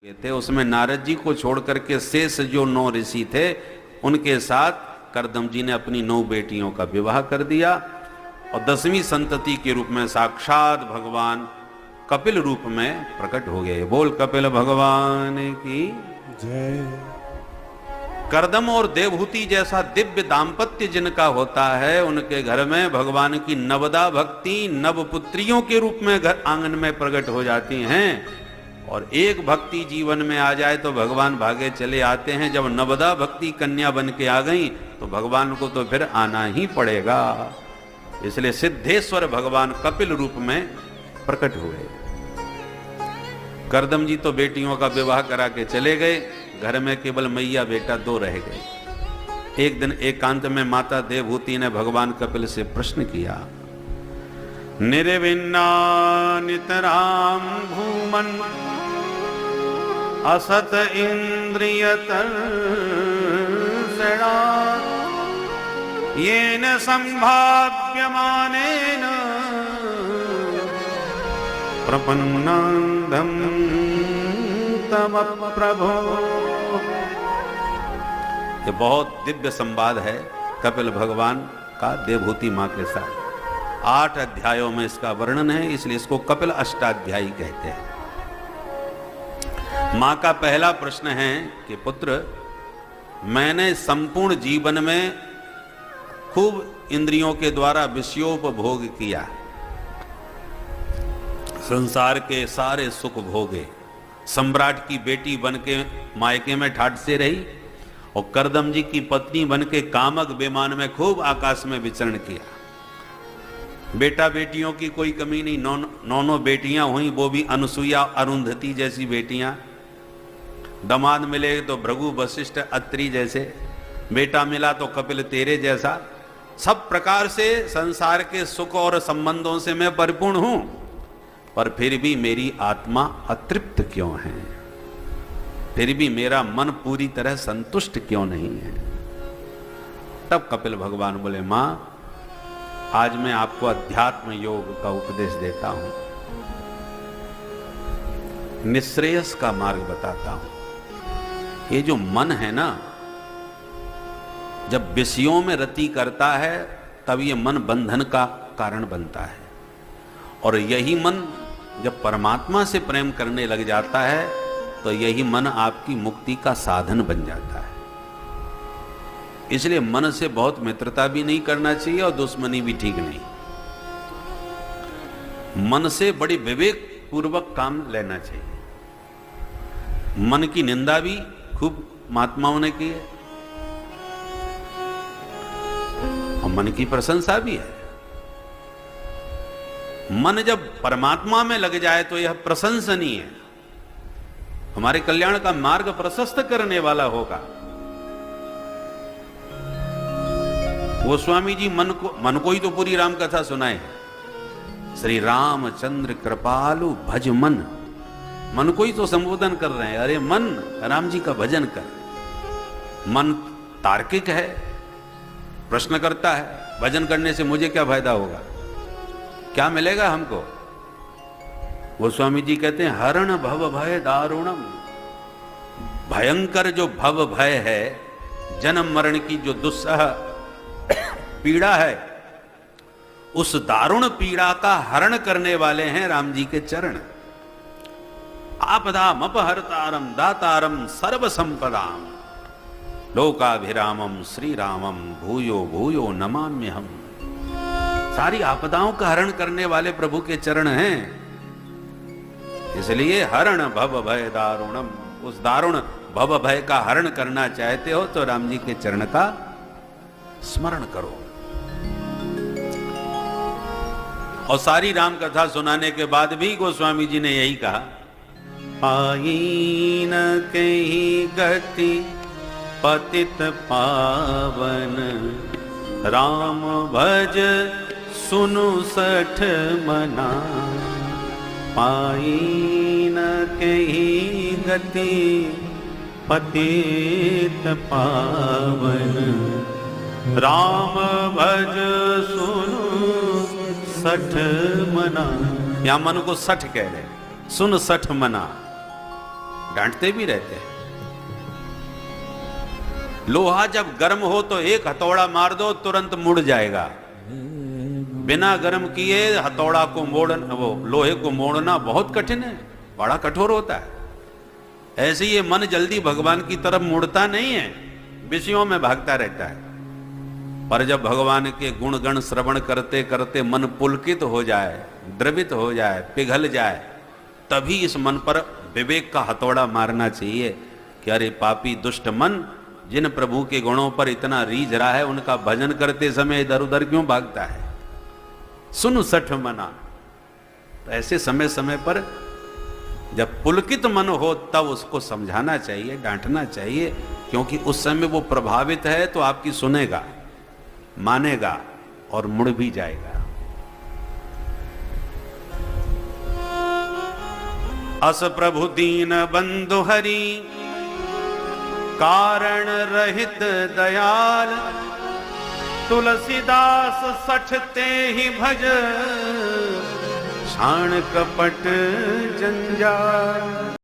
थे, उसमें नारद जी को छोड़ करके शेष जो 9 ऋषि थे उनके साथ करदम जी ने अपनी 9 बेटियों का विवाह कर दिया और 10वीं संतति के रूप में साक्षात भगवान कपिल रूप में प्रकट हो गए। बोल कपिल भगवान की जय। करदम और देवहूति जैसा दिव्य दाम्पत्य जिनका होता है, उनके घर में भगवान की नवदा भक्ति नवपुत्रियों के रूप में घर आंगन में प्रकट हो जाती हैं। और एक भक्ति जीवन में आ जाए तो भगवान भागे चले आते हैं। जब नवदा भक्ति कन्या बन के आ गई तो भगवान को तो फिर आना ही पड़ेगा। इसलिए सिद्धेश्वर भगवान कपिल रूप में प्रकट हुए। करदम जी तो बेटियों का विवाह करा के चले गए, घर में केवल मैया बेटा 2 रह गए। एक दिन एकांत में माता देवहूति ने भगवान कपिल से प्रश्न किया, निर्विन्ना नितराम भूमन असत इंद्रियतर्षणा येन संभाव्यमानेन प्रपन्नांधं तम प्रभो। ये बहुत दिव्य संवाद है कपिल भगवान का देवहूति मां के साथ। 8 अध्यायों में इसका वर्णन है, इसलिए इसको कपिल अष्टाध्यायी कहते हैं। मां का पहला प्रश्न है कि पुत्र, मैंने संपूर्ण जीवन में खूब इंद्रियों के द्वारा विषयोपभोग किया, संसार के सारे सुख भोगे, सम्राट की बेटी बन के मायके में ठाठ से रही और करदम जी की पत्नी बन के कामक विमान में खूब आकाश में विचरण किया। बेटा बेटियों की कोई कमी नहीं, 9 बेटियां हुई, वो भी अनुसुईया अरुंधति जैसी बेटियां। दामाद मिले तो भृगु वशिष्ठ अत्रि जैसे, बेटा मिला तो कपिल तेरे जैसा। सब प्रकार से संसार के सुख और संबंधों से मैं परिपूर्ण हूं, पर फिर भी मेरी आत्मा अतृप्त क्यों है, फिर भी मेरा मन पूरी तरह संतुष्ट क्यों नहीं है। तब कपिल भगवान बोले, मां आज मैं आपको अध्यात्म योग का उपदेश देता हूं, निश्रेयस का मार्ग बताता हूं। ये जो मन है ना, जब विषयों में रति करता है तब ये मन बंधन का कारण बनता है, और यही मन जब परमात्मा से प्रेम करने लग जाता है तो यही मन आपकी मुक्ति का साधन बन जाता है। इसलिए मन से बहुत मित्रता भी नहीं करना चाहिए और दुश्मनी भी ठीक नहीं। मन से बड़ी विवेक पूर्वक काम लेना चाहिए। मन की निंदा भी खूब महात्माओं ने की है और मन की प्रशंसा भी है। मन जब परमात्मा में लग जाए तो यह प्रशंसनीय है, हमारे कल्याण का मार्ग प्रशस्त करने वाला होगा। वो स्वामी जी मन को ही तो पूरी राम कथा सुनाए। श्री रामचंद्र कृपालु भज मन, मन को ही तो संबोधन कर रहे हैं, अरे मन राम जी का भजन कर। मन तार्किक है, प्रश्न करता है, भजन करने से मुझे क्या फायदा होगा, क्या मिलेगा हमको। वो स्वामी जी कहते हैं, हरण भव भय दारुणम, भयंकर जो भव भय है, जन्म मरण की जो दुस्सह पीड़ा है, उस दारुण पीड़ा का हरण करने वाले हैं राम जी के चरण। आपदाम अपहर्तारम दातारम सर्व संपदाम लोकाभिरामम श्री रामम भूयो भूयो नमाम्यहम। सारी आपदाओं का हरण करने वाले प्रभु के चरण हैं। इसलिए हरण भव भय दारुणम, उस दारुण भव भय का हरण करना चाहते हो तो राम जी के चरण का स्मरण करो। और सारी राम कथा सुनाने के बाद भी गोस्वामी जी ने यही कहा, पाई न कहीं गति पतित पावन, राम भज सुनु 60 मना। पाई न कहीं गति पतित पावन, राम भज सुनु 60 मना। यहां मन को 60 कह रहे, सुन 60 मना। डांटते भी रहते हैं। लोहा जब गर्म हो तो एक हथौड़ा मार दो तुरंत मुड़ जाएगा, बिना गर्म किए हथौड़ा को मोड़ना, वो लोहे को मोड़ना बहुत कठिन है, बड़ा कठोर होता है। ऐसे ये मन जल्दी भगवान की तरफ मुड़ता नहीं है, विषयों में भागता रहता है। पर जब भगवान के गुण गण श्रवण करते करते मन पुलकित हो जाए, द्रवित हो जाए, पिघल जाए, तभी इस मन पर विवेक का हथौड़ा मारना चाहिए कि अरे पापी दुष्ट मन, जिन प्रभु के गुणों पर इतना रीझ रहा है, उनका भजन करते समय इधर उधर क्यों भागता है। सुन सठ मना। तो ऐसे समय समय पर जब पुलकित मन हो तब उसको समझाना चाहिए, डांटना चाहिए, क्योंकि उस समय वो प्रभावित है तो आपकी सुनेगा, मानेगा और मुड़ भी जाएगा। अस प्रभु दीन बंधु हरि, कारण रहित दयाल, तुलसीदास सठते ही भज, छाण कपट जंजाल।